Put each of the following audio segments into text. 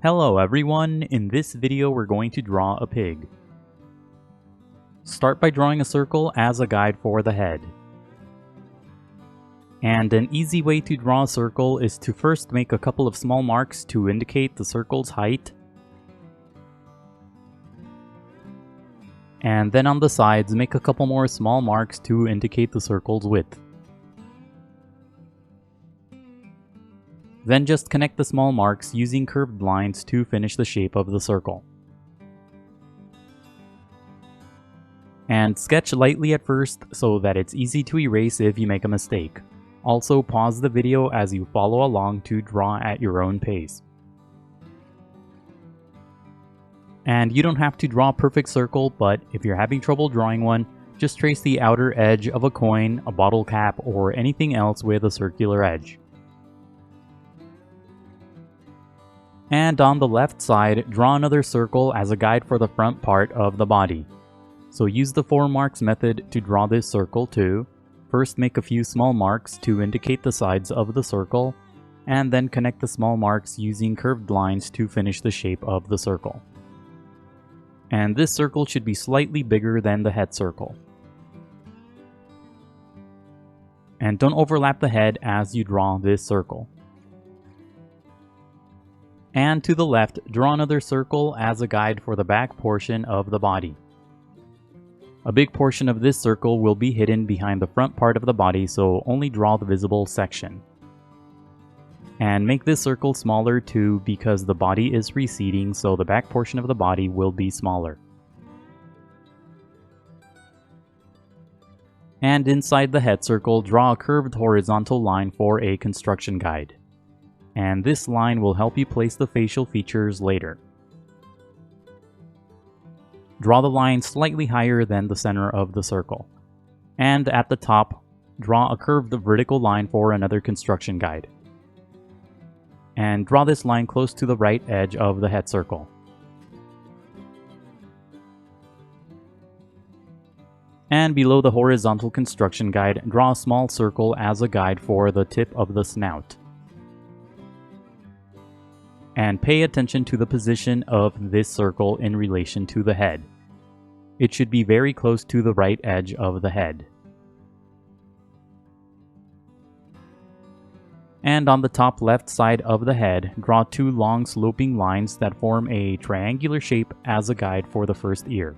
Hello everyone, in this video we're going to draw a pig. Start by drawing a circle as a guide for the head. And an easy way to draw a circle is to first make a couple of small marks to indicate the circle's height. And then on the sides, make a couple more small marks to indicate the circle's width. Then just connect the small marks using curved lines to finish the shape of the circle. And sketch lightly at first so that it's easy to erase if you make a mistake. Also pause the video as you follow along to draw at your own pace. And you don't have to draw a perfect circle, but if you're having trouble drawing one, just trace the outer edge of a coin, a bottle cap, or anything else with a circular edge. And on the left side, draw another circle as a guide for the front part of the body. So use the 4 marks method to draw this circle too. First make a few small marks to indicate the sides of the circle, and then connect the small marks using curved lines to finish the shape of the circle. And this circle should be slightly bigger than the head circle. And don't overlap the head as you draw this circle. And to the left, draw another circle as a guide for the back portion of the body. A big portion of this circle will be hidden behind the front part of the body, so only draw the visible section. And make this circle smaller too because the body is receding, so the back portion of the body will be smaller. And inside the head circle, draw a curved horizontal line for a construction guide. And this line will help you place the facial features later. Draw the line slightly higher than the center of the circle. And at the top, draw a curved vertical line for another construction guide. And draw this line close to the right edge of the head circle. And below the horizontal construction guide, draw a small circle as a guide for the tip of the snout. And pay attention to the position of this circle in relation to the head. It should be very close to the right edge of the head. And on the top left side of the head, draw 2 long sloping lines that form a triangular shape as a guide for the first ear.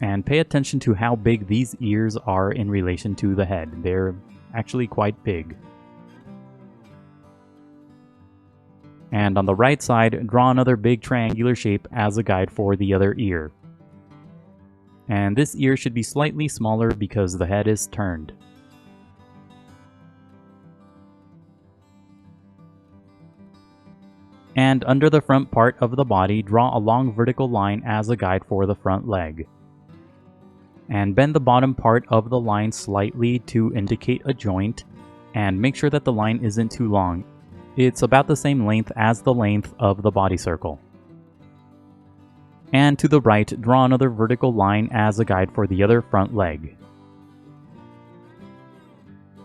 And pay attention to how big these ears are in relation to the head. They're actually quite big. And on the right side, draw another big triangular shape as a guide for the other ear. And this ear should be slightly smaller because the head is turned. And under the front part of the body, draw a long vertical line as a guide for the front leg. And bend the bottom part of the line slightly to indicate a joint, and make sure that the line isn't too long. It's about the same length as the length of the body circle. And to the right, draw another vertical line as a guide for the other front leg.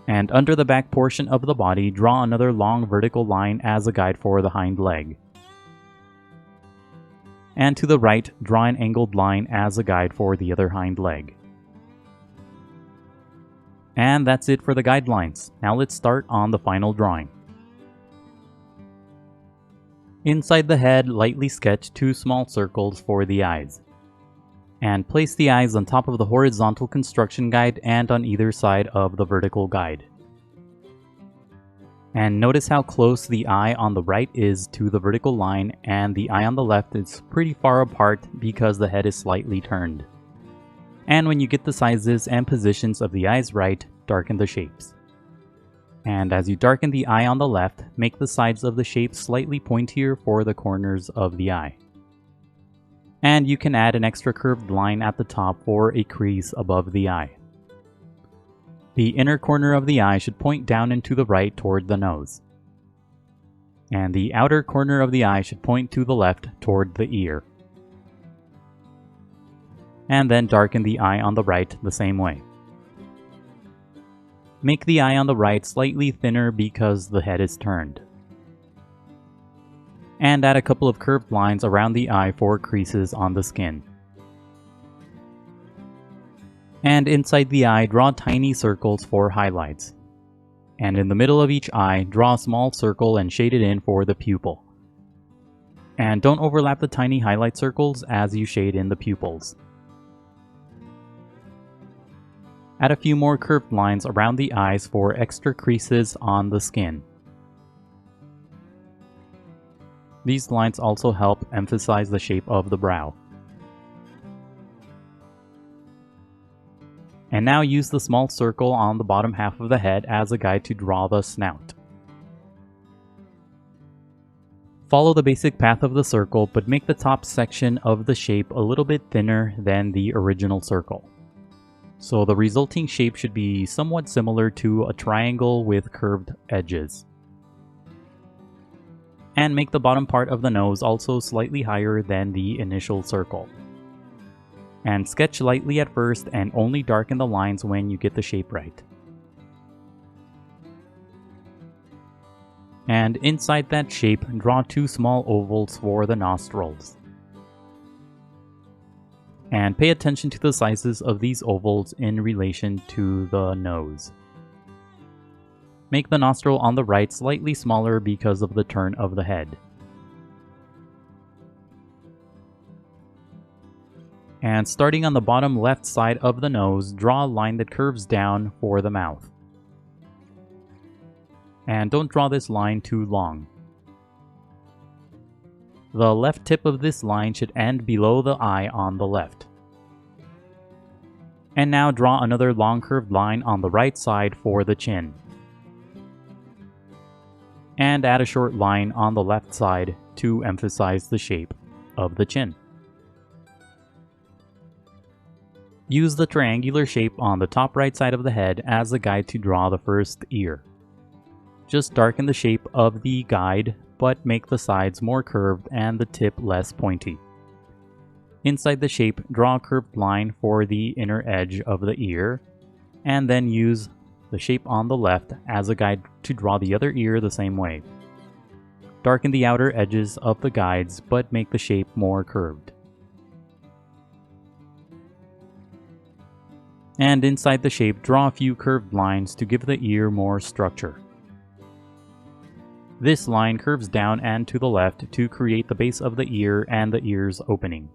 And under the back portion of the body, draw another long vertical line as a guide for the hind leg. And to the right, draw an angled line as a guide for the other hind leg. And that's it for the guidelines. Now let's start on the final drawing. Inside the head, lightly sketch 2 small circles for the eyes. And place the eyes on top of the horizontal construction guide and on either side of the vertical guide. And notice how close the eye on the right is to the vertical line, and the eye on the left is pretty far apart because the head is slightly turned. And when you get the sizes and positions of the eyes right, darken the shapes. And as you darken the eye on the left, make the sides of the shape slightly pointier for the corners of the eye. And you can add an extra curved line at the top for a crease above the eye. The inner corner of the eye should point down and to the right toward the nose. And the outer corner of the eye should point to the left toward the ear. And then darken the eye on the right the same way. Make the eye on the right slightly thinner because the head is turned. And add a couple of curved lines around the eye for creases on the skin. And inside the eye, draw tiny circles for highlights. And in the middle of each eye, draw a small circle and shade it in for the pupil. And don't overlap the tiny highlight circles as you shade in the pupils. Add a few more curved lines around the eyes for extra creases on the skin. These lines also help emphasize the shape of the brow. And now use the small circle on the bottom half of the head as a guide to draw the snout. Follow the basic path of the circle, but make the top section of the shape a little bit thinner than the original circle. So the resulting shape should be somewhat similar to a triangle with curved edges. And make the bottom part of the nose also slightly higher than the initial circle. And sketch lightly at first and only darken the lines when you get the shape right. And inside that shape, draw two small ovals for the nostrils. And pay attention to the sizes of these ovals in relation to the nose. Make the nostril on the right slightly smaller because of the turn of the head. And starting on the bottom left side of the nose, draw a line that curves down for the mouth. And don't draw this line too long. The left tip of this line should end below the eye on the left. And now draw another long curved line on the right side for the chin. And add a short line on the left side to emphasize the shape of the chin. Use the triangular shape on the top right side of the head as a guide to draw the first ear. Just darken the shape of the guide, but make the sides more curved and the tip less pointy. Inside the shape, draw a curved line for the inner edge of the ear, and then use the shape on the left as a guide to draw the other ear the same way. Darken the outer edges of the guides, but make the shape more curved. And inside the shape, draw a few curved lines to give the ear more structure. This line curves down and to the left to create the base of the ear and the ear's opening.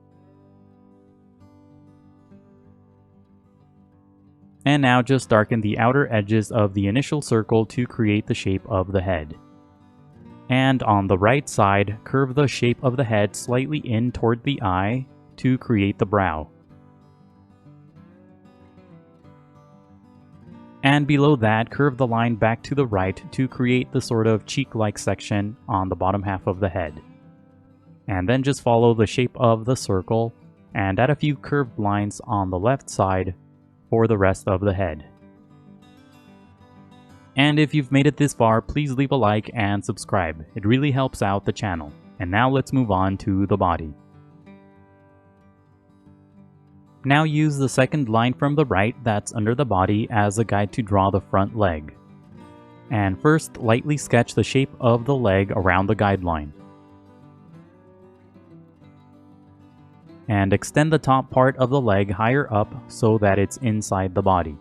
And now just darken the outer edges of the initial circle to create the shape of the head. And on the right side, curve the shape of the head slightly in toward the eye to create the brow. And below that, curve the line back to the right to create the sort of cheek-like section on the bottom half of the head. And then just follow the shape of the circle and add a few curved lines on the left side for the rest of the head. And if you've made it this far, please leave a like and subscribe. It really helps out the channel. And now let's move on to the body. Now use the second line from the right that's under the body as a guide to draw the front leg. And first, lightly sketch the shape of the leg around the guideline. And extend the top part of the leg higher up so that it's inside the body.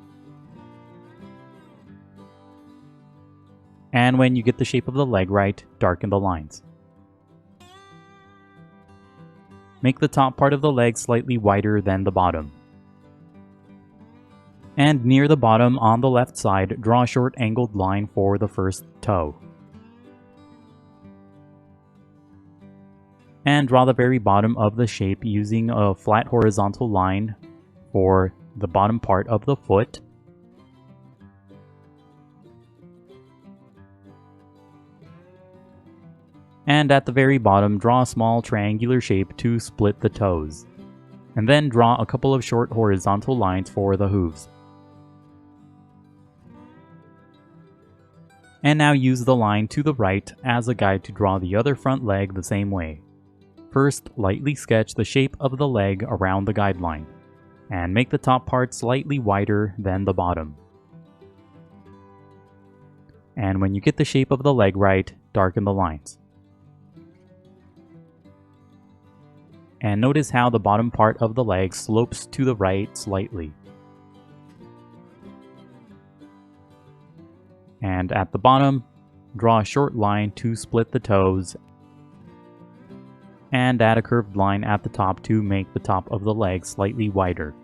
And when you get the shape of the leg right, darken the lines. Make the top part of the leg slightly wider than the bottom. And near the bottom on the left side, draw a short angled line for the first toe. And draw the very bottom of the shape using a flat horizontal line for the bottom part of the foot. And at the very bottom, draw a small triangular shape to split the toes. And then draw a couple of short horizontal lines for the hooves. And now use the line to the right as a guide to draw the other front leg the same way. First, lightly sketch the shape of the leg around the guideline, and make the top part slightly wider than the bottom. And when you get the shape of the leg right, darken the lines. and notice how the bottom part of the leg slopes to the right slightly. And at the bottom, draw a short line to split the toes, and add a curved line at the top to make the top of the leg slightly wider.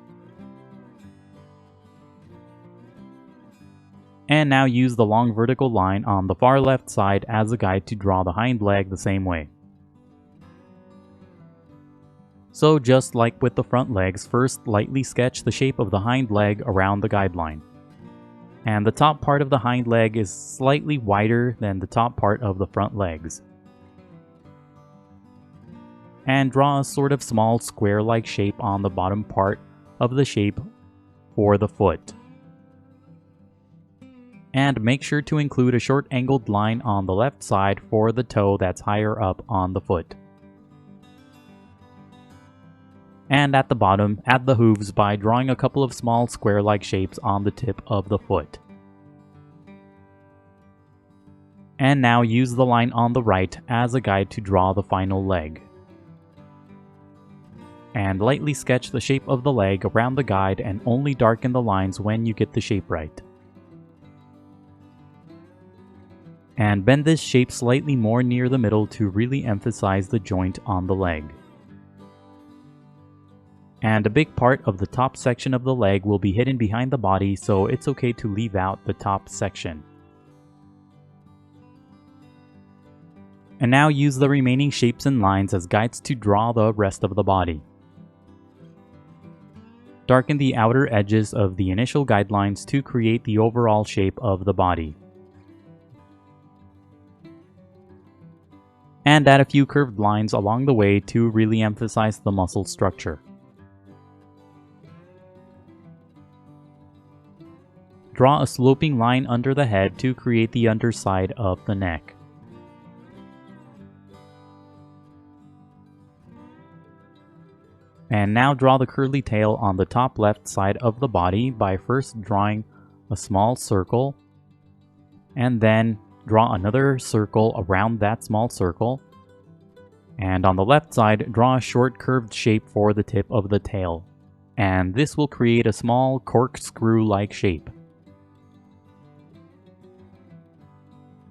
And now use the long vertical line on the far left side as a guide to draw the hind leg the same way. So just like with the front legs, first lightly sketch the shape of the hind leg around the guideline. And the top part of the hind leg is slightly wider than the top part of the front legs. And draw a sort of small square-like shape on the bottom part of the shape for the foot. And make sure to include a short angled line on the left side for the toe that's higher up on the foot. And at the bottom, add the hooves by drawing a couple of small square-like shapes on the tip of the foot. And now use the line on the right as a guide to draw the final leg. And lightly sketch the shape of the leg around the guide and only darken the lines when you get the shape right. And bend this shape slightly more near the middle to really emphasize the joint on the leg. And a big part of the top section of the leg will be hidden behind the body, so it's okay to leave out the top section. And now use the remaining shapes and lines as guides to draw the rest of the body. Darken the outer edges of the initial guidelines to create the overall shape of the body. And add a few curved lines along the way to really emphasize the muscle structure. Draw a sloping line under the head to create the underside of the neck. And now draw the curly tail on the top left side of the body by first drawing a small circle, and then draw another circle around that small circle. And on the left side, draw a short curved shape for the tip of the tail. And this will create a small corkscrew-like shape.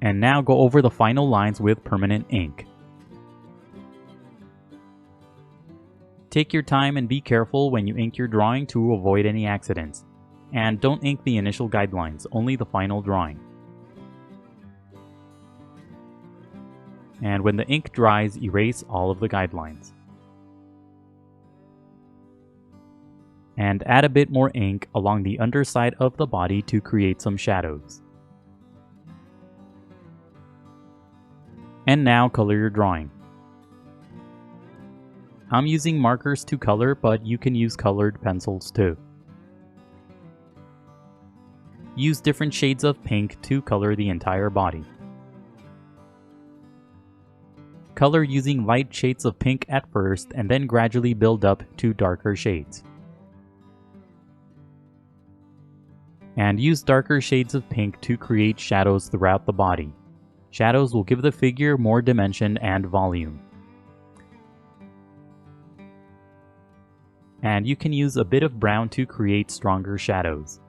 And now go over the final lines with permanent ink. Take your time and be careful when you ink your drawing to avoid any accidents. And don't ink the initial guidelines, only the final drawing. And when the ink dries, erase all of the guidelines. And add a bit more ink along the underside of the body to create some shadows. And now color your drawing. I'm using markers to color, but you can use colored pencils too. Use different shades of pink to color the entire body. Color using light shades of pink at first and then gradually build up to darker shades. And use darker shades of pink to create shadows throughout the body. Shadows will give the figure more dimension and volume. And you can use a bit of brown to create stronger shadows.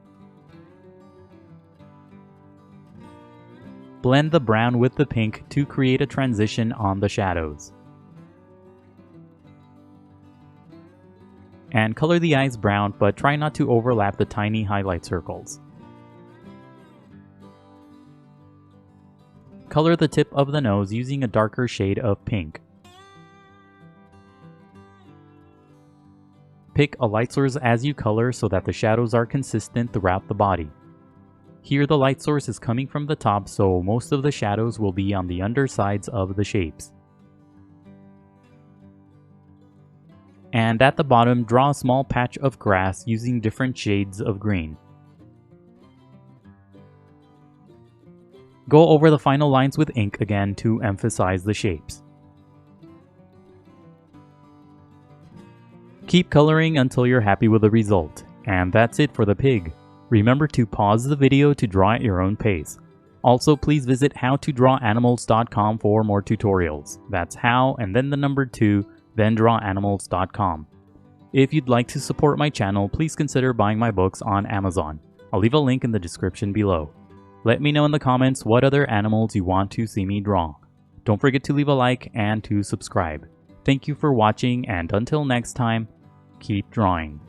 Blend the brown with the pink to create a transition on the shadows. And color the eyes brown, but try not to overlap the tiny highlight circles. Color the tip of the nose using a darker shade of pink. Pick a light source as you color so that the shadows are consistent throughout the body. Here the light source is coming from the top, so most of the shadows will be on the undersides of the shapes. And at the bottom, draw a small patch of grass using different shades of green. Go over the final lines with ink again to emphasize the shapes. Keep coloring until you're happy with the result. And that's it for the pig. Remember to pause the video to draw at your own pace. Also, please visit howtodrawanimals.com for more tutorials. That's how and then the number 2 then drawanimals.com. If you'd like to support my channel, please consider buying my books on Amazon. I'll leave a link in the description below. Let me know in the comments what other animals you want to see me draw. Don't forget to leave a like and to subscribe. Thank you for watching, and until next time, keep drawing.